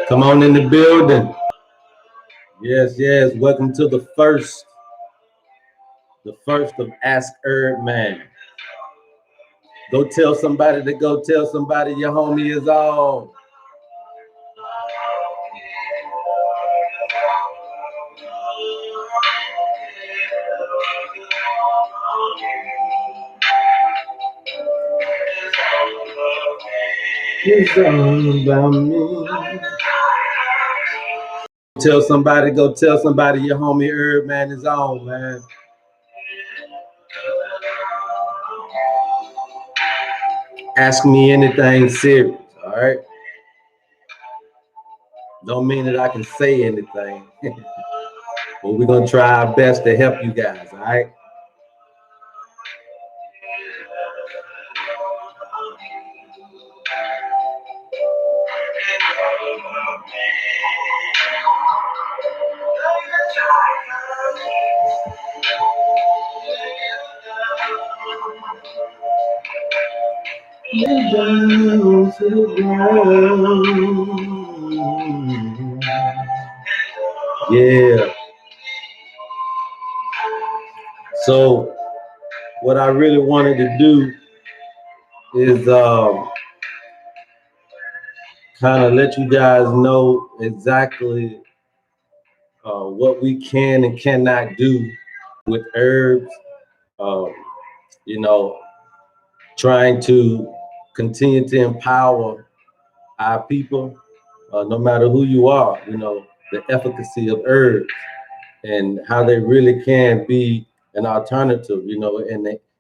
Come on in the building. Yes, yes. Welcome to the first of Ask HerbMan. Go tell somebody to go tell somebody your homie is on. It's all about me. Go tell somebody your homie HerbMan is on, man. Ask me anything serious, all right? Don't mean that I can say anything, but we're gonna try our best to help you guys, all right? Down to the ground. Yeah. So what I really wanted to do is kind of let you guys know exactly what we can and cannot do with herbs. Um, you know, trying to continue to empower our people, no matter who you are. The efficacy of herbs and how they really can be an alternative.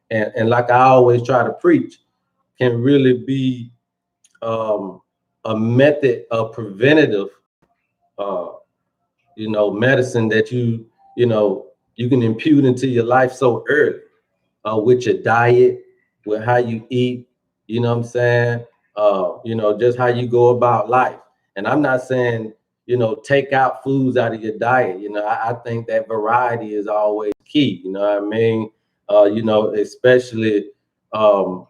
And like I always try to preach, can really be um, a method of preventative, uh, medicine that you can impute into your life so early, with your diet, with how you eat, you know what I'm saying? Just how you go about life. And I'm not saying, take out foods out of your diet. I think that variety is always key, you know what I mean? Especially for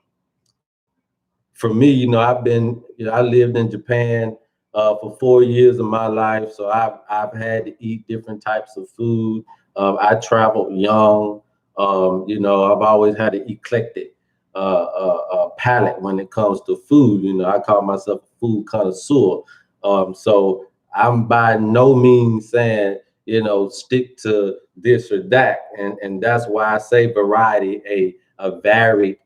me, I lived in Japan for 4 years of my life, so I've had to eat different types of food. I traveled young. I've always had an eclectic palate when it comes to food. I call myself a food connoisseur. So I'm by no means saying stick to this or that, and that's why I say variety, a varied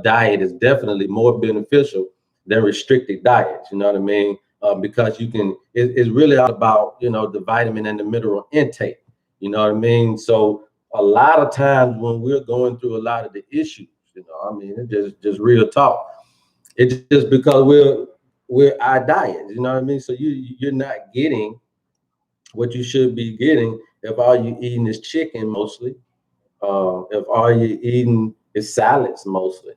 diet is definitely more beneficial than restricted diets. You know what I mean? Because it's really all about the vitamin and the mineral intake. You know what I mean? So a lot of times when we're going through a lot of the issues, it's just real talk. It's just because we're our diet. You know what I mean? So you're not getting what you should be getting if all you eating is chicken mostly. If all you're eating is salads mostly.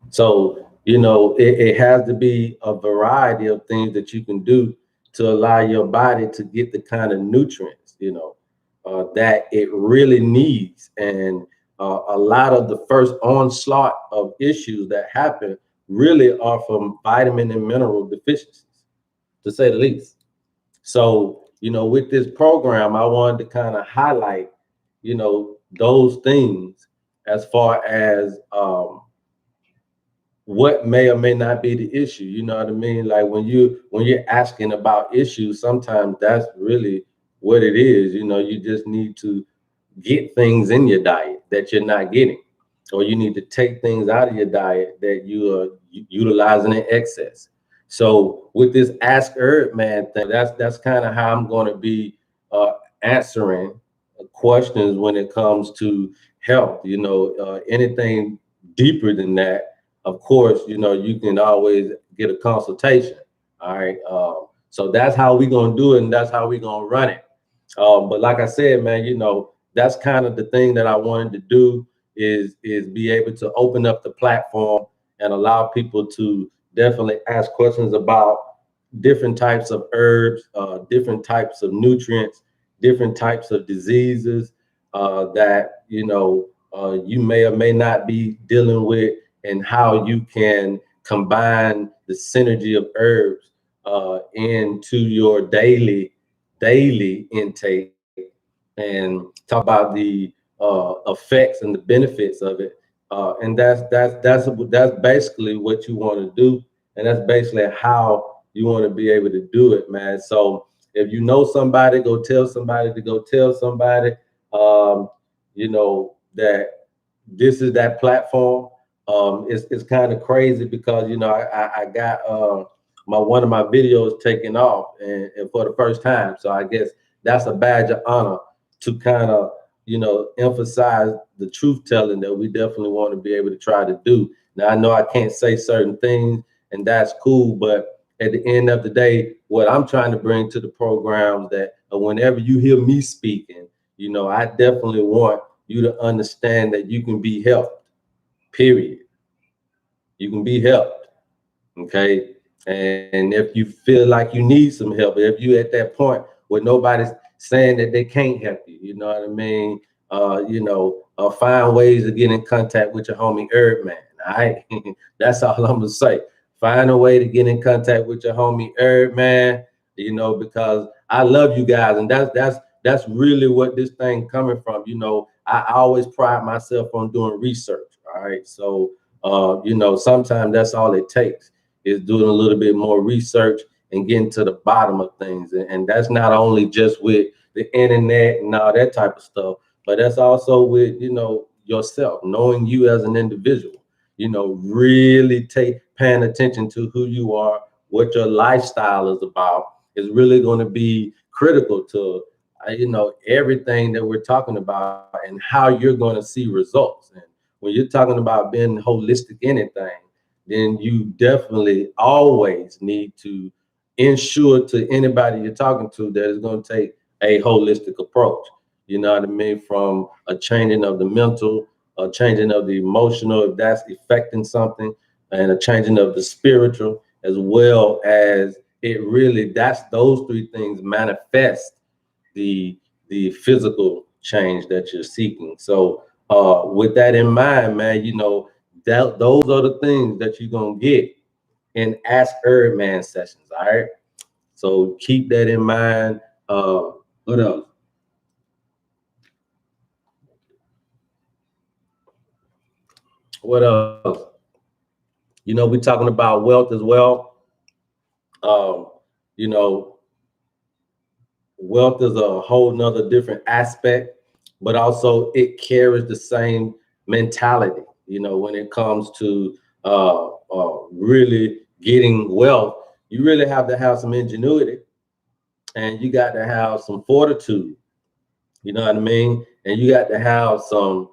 So, it has to be a variety of things that you can do to allow your body to get the kind of nutrients, that it really needs. And a lot of the first onslaught of issues that happen really are from vitamin and mineral deficiencies, to say the least. So, with this program, I wanted to kind of highlight, those things as far as what may or may not be the issue. You know what I mean? Like when you're asking about issues, sometimes that's really what it is. You just need to get things in your diet that you're not getting, or you need to take things out of your diet that you are utilizing in excess. So with this Ask Herb Man thing, that's kind of how I'm going to be answering questions when it comes to health. Anything deeper than that, of course, you can always get a consultation. All right. So that's how we're gonna do it, and that's how we're gonna run it. But like I said, man, that's kind of the thing that I wanted to do is be able to open up the platform and allow people to definitely ask questions about different types of herbs, different types of nutrients, different types of diseases that you may or may not be dealing with, and how you can combine the synergy of herbs into your daily intake and talk about the effects and the benefits of it. And that's basically what you want to do, and that's basically how you want to be able to do it, man. So if you know somebody, go tell somebody to go tell somebody. That this is that platform. It's kind of crazy because I got my one of my videos taken off and for the first time. So I guess that's a badge of honor to kind of emphasize the truth telling that we definitely want to be able to try to do. Now I know I can't say certain things, and that's cool, but at the end of the day, what I'm trying to bring to the program that whenever you hear me speaking, I definitely want you to understand that you can be helped. Period. You can be helped. Okay. And if you feel like you need some help, if you at that point where nobody's saying that they can't help you, you know what I mean? Find ways to get in contact with your homie HerbMan. All right. That's all I'm gonna say. Find a way to get in contact with your homie HerbMan, because I love you guys, and that's really what this thing coming from. I always pride myself on doing research. All right. So sometimes that's all it takes is doing a little bit more research and getting to the bottom of things. And that's not only just with the internet and all that type of stuff, but that's also with, yourself, knowing you as an individual, really paying attention to who you are, what your lifestyle is about is really going to be critical to, everything that we're talking about and how you're going to see results. And when you're talking about being holistic anything, then you definitely always need to ensure to anybody you're talking to that is going to take a holistic approach. You know what I mean? From a changing of the mental, a changing of the emotional, if that's affecting something, and a changing of the spiritual, as well as it really, that's those three things manifest the physical change that you're seeking. So with that in mind, man, that those are the things that you're gonna get in Ask HerbMan sessions. All right. So keep that in mind. What else? What else? We're talking about wealth as well. Um, you know, Wealth is a whole nother different aspect, but also it carries the same mentality, when it comes to really getting wealth. You really have to have some ingenuity and you got to have some fortitude, you know what I mean? And you got to have some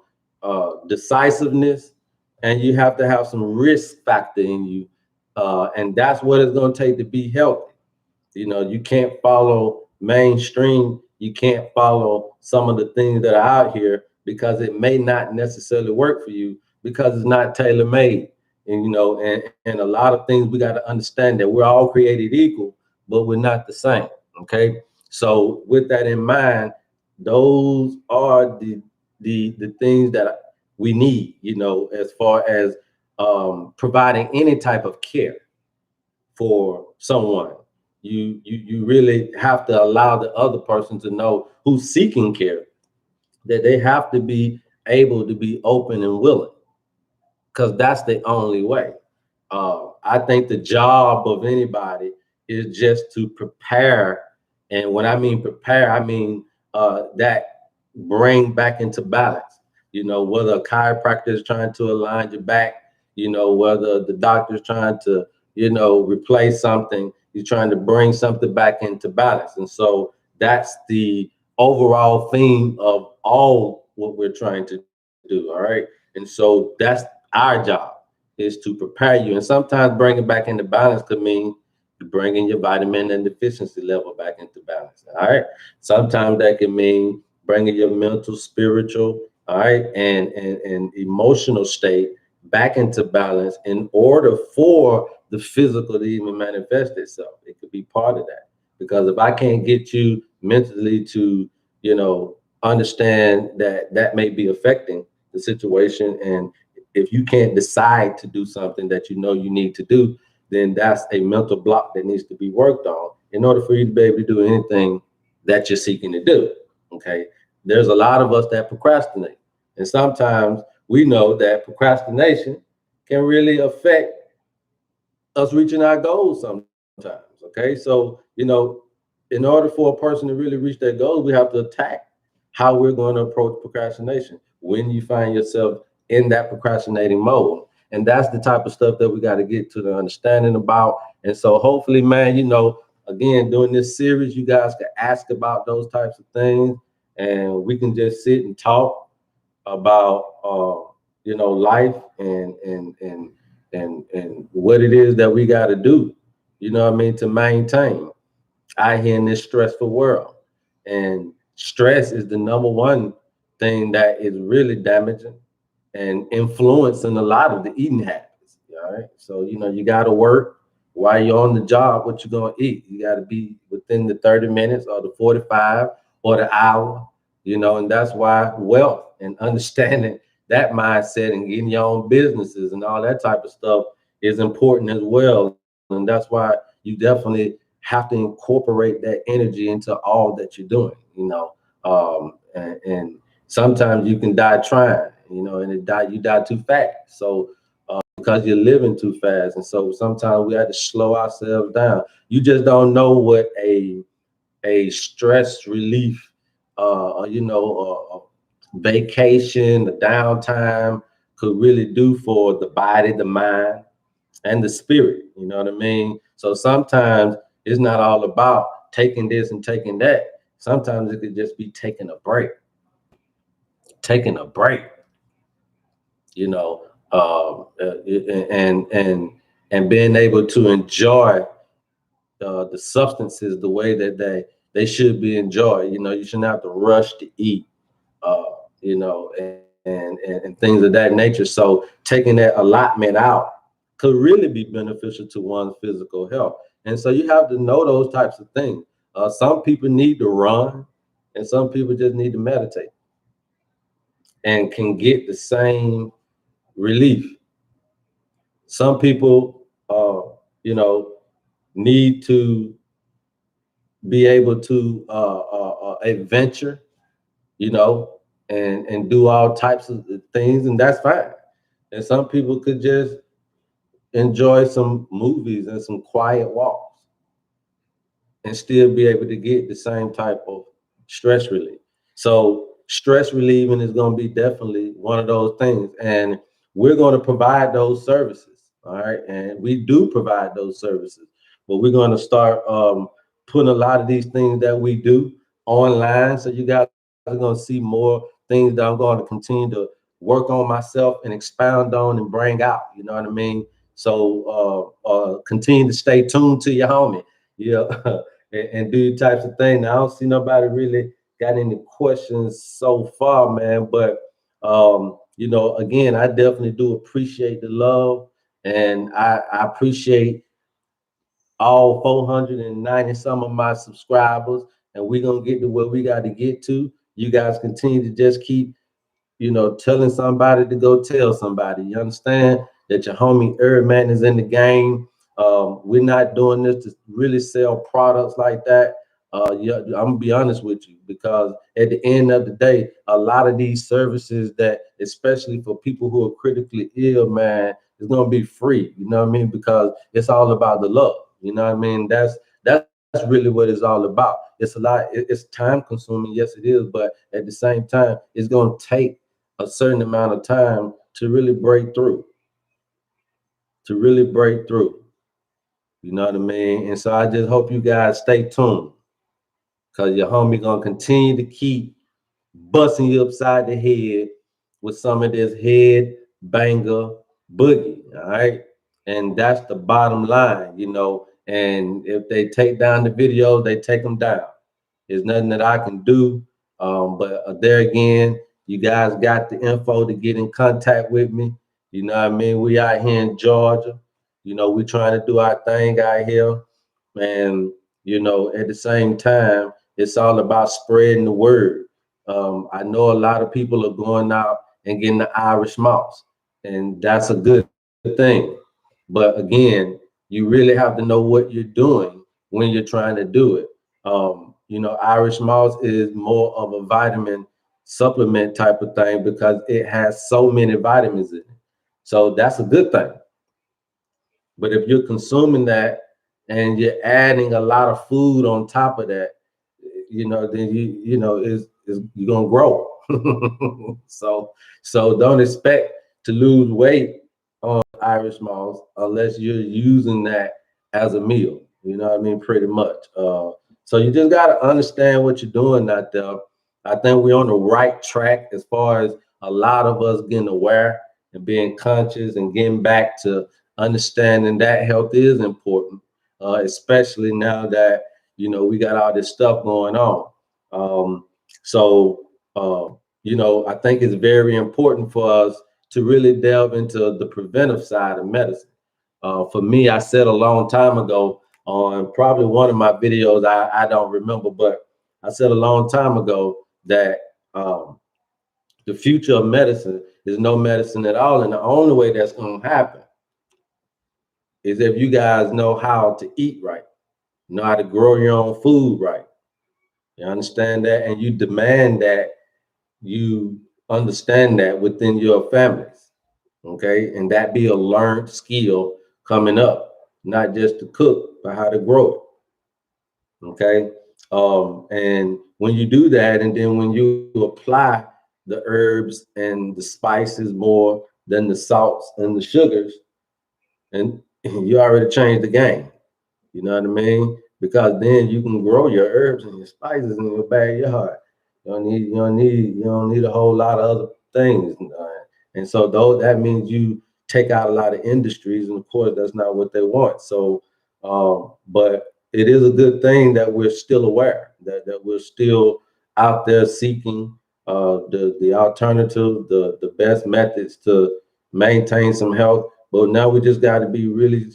decisiveness, and you have to have some risk factor in you. And that's what it's going to take to be healthy. You can't follow mainstream. You can't follow some of the things that are out here because it may not necessarily work for you because it's not tailor made. And and a lot of things we got to understand that we're all created equal, but we're not the same. Okay. So with that in mind, those are the things that we need, as far as providing any type of care for someone. You really have to allow the other person to know who's seeking care that they have to be able to be open and willing, because that's the only way. I think the job of anybody is just to prepare, and when I mean prepare, I mean that bring back into balance. Whether a chiropractor is trying to align your back, whether the doctor is trying to, replace something, you're trying to bring something back into balance. And so that's the overall theme of all what we're trying to do. All right. And so that's our job, is to prepare you. And sometimes bringing back into balance could mean bringing your vitamin and deficiency level back into balance. All right. Sometimes that can mean bringing your mental, spiritual, all right, and emotional state back into balance in order for the physical to even manifest itself. It could be part of that. Because if I can't get you mentally to, understand that that may be affecting the situation, and if you can't decide to do something that you need to do, then that's a mental block that needs to be worked on in order for you to be able to do anything that you're seeking to do. Okay. There's a lot of us that procrastinate. And sometimes we know that procrastination can really affect us reaching our goals sometimes. Okay. So, in order for a person to really reach their goals, we have to attack how we're going to approach procrastination when you find yourself in that procrastinating mode. And that's the type of stuff that we got to get to the understanding about. And so hopefully, man, again, during this series, you guys can ask about those types of things, and we can just sit and talk about life and what it is that we got to do, to maintain out here in this stressful world. And stress is the number one thing that is really damaging and influencing a lot of the eating habits. All right. So, you got to work while you're on the job. What you're going to eat, you got to be within the 30 minutes or the 45 or the hour, and that's why wealth and understanding that mindset and getting your own businesses and all that type of stuff is important as well. And that's why you definitely have to incorporate that energy into all that you're doing, and sometimes you can die trying, and you die too fast. So because you're living too fast. And so sometimes we have to slow ourselves down. You just don't know what a stress relief, vacation, the downtime could really do for the body, the mind, and the spirit. You know what I mean? So sometimes it's not all about taking this and taking that. Sometimes it could just be taking a break, taking a break, you know, and being able to enjoy the substances the way that they should be enjoyed. You shouldn't have to rush to eat, uh, and things of that nature. So taking that allotment out could really be beneficial to one's physical health. And so you have to know those types of things. Some people need to run, and some people just need to meditate and can get the same relief. Some people, need to be able to adventure, and do all types of things, and that's fine. And some people could just enjoy some movies and some quiet walks and still be able to get the same type of stress relief. So stress relieving is going to be definitely one of those things. And we're going to provide those services. All right. And we do provide those services, but we're going to start putting a lot of these things that we do online. So you guys are going to see more things that I'm going to continue to work on myself and expound on and bring out. You know what I mean? So continue to stay tuned to your homie. Yeah. And do your types of things. Now, I don't see nobody really got any questions so far, man. But again, I definitely do appreciate the love, and I appreciate all 490 some of my subscribers, and we're gonna get to where we got to get to. You guys continue to just keep telling somebody to go tell somebody. You understand that your homie HerbMan is in the game. We're not doing this to really sell products like that. Yeah, I'm gonna be honest with you, because at the end of the day, a lot of these services that, especially for people who are critically ill, man, is gonna be free. You know what I mean? Because it's all about the love. You know what I mean? That's really what it's all about. It's a lot. It's time consuming, yes, it is, but at the same time, it's gonna take a certain amount of time to really break through, to really break through. You know what I mean? And so I just hope you guys stay tuned, because your homie gonna continue to keep busting you upside the head with some of this head banger boogie. All right. And that's the bottom line. And if they take down the videos, they take them down. There's nothing that I can do. But there again, you guys got the info to get in contact with me. You know what I mean? We out here in Georgia. We trying to do our thing out here. And, at the same time, it's all about spreading the word. I know a lot of people are going out and getting the Irish mouse, and that's a good thing. But again, You really have to know what you're doing when you're trying to do it. You know, Irish moss is more of a vitamin supplement type of thing because it has so many vitamins in it. So that's a good thing. But if you're consuming that and you're adding a lot of food on top of that, you know, then you know is you're gonna grow. So don't expect to lose weight on Irish moss unless you're using that as a meal. You know what I mean? Pretty much. So you just gotta understand what you're doing out there. I think we're on the right track as far as a lot of us getting aware and being conscious and getting back to understanding that health is important, especially now that you know we got all this stuff going on. Um, so you know, I think it's very important for us to really delve into the preventive side of medicine. For me, I said a long time ago on probably one of my videos, I don't remember, but I said a long time ago that the future of medicine is no medicine at all. And the only way that's going to happen is if you guys know how to eat right, know how to grow your own food right. You understand that? And you demand that you understand that within your families. Okay. And that be a learned skill coming up, not just to cook, but how to grow it. Okay. And when you do that, and then when you apply the herbs and the spices more than the salts and the sugars, and you already changed the game. You know what I mean? Because then you can grow your herbs and your spices in your backyard. You don't need a whole lot of other things. And so though that means you take out a lot of industries, and of course that's not what they want. So but it is a good thing that we're still aware, that we're still out there seeking the alternative, the best methods to maintain some health. But now we just got to be really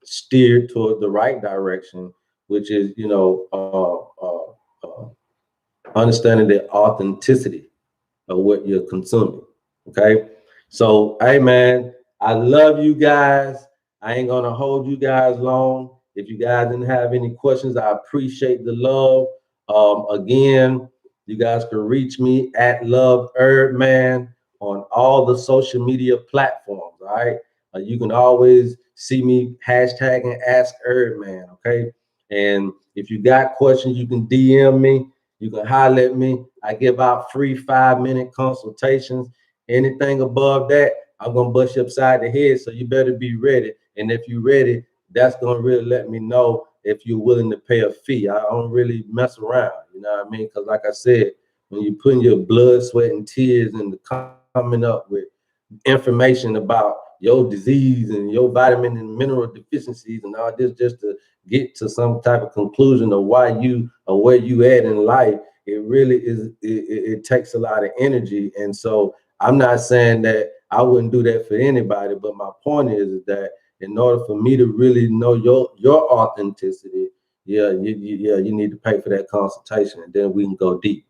steered toward the right direction, which is, you know, understanding the authenticity of what you're consuming. Okay. So, hey, man, I love you guys. I ain't going to hold you guys long. If you guys didn't have any questions, I appreciate the love. Again, you guys can reach me at Love HerbMan on all the social media platforms. All right. You can always see me hashtagging Ask HerbMan. Okay. And if you got questions, you can DM me. You can holler at me. I give out free 5-minute consultations. Anything above that, I'm gonna bust you upside the head. So you better be ready. And if you're ready, that's gonna really let me know if you're willing to pay a fee. I don't really mess around, you know what I mean? Because like I said, when you're putting your blood, sweat, and tears into coming up with information about your disease and your vitamin and mineral deficiencies and all this just to get to some type of conclusion of why you or where you at in life, it really is it takes a lot of energy. And so I'm not saying that I wouldn't do that for anybody, but my point is that in order for me to really know your authenticity, you need to pay for that consultation, and then we can go deep.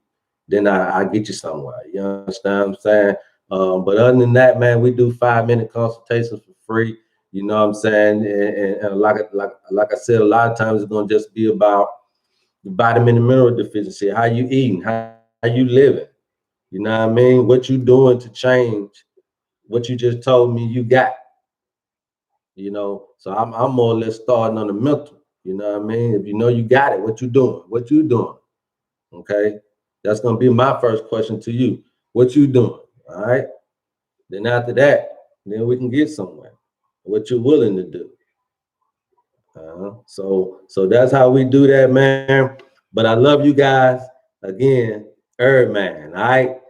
Then I get you somewhere. You understand what I'm saying? But other than that, man, we do 5-minute consultations for free. You know what I'm saying? And like I said, a lot of times it's gonna just be about the vitamin and mineral deficiency, how you eating, how you living. You know what I mean? What you doing to change what you just told me you got. You know, so I'm more or less starting on the mental. You know what I mean? If you know you got it, what you doing? What you doing? Okay, that's gonna be my first question to you. What you doing? All right. Then after that, then we can get somewhere. What you're willing to do. So that's how we do that, man. But I love you guys. Again, man. All right.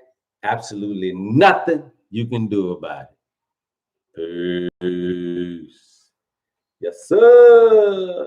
Absolutely nothing you can do about it. Peace. Yes, sir.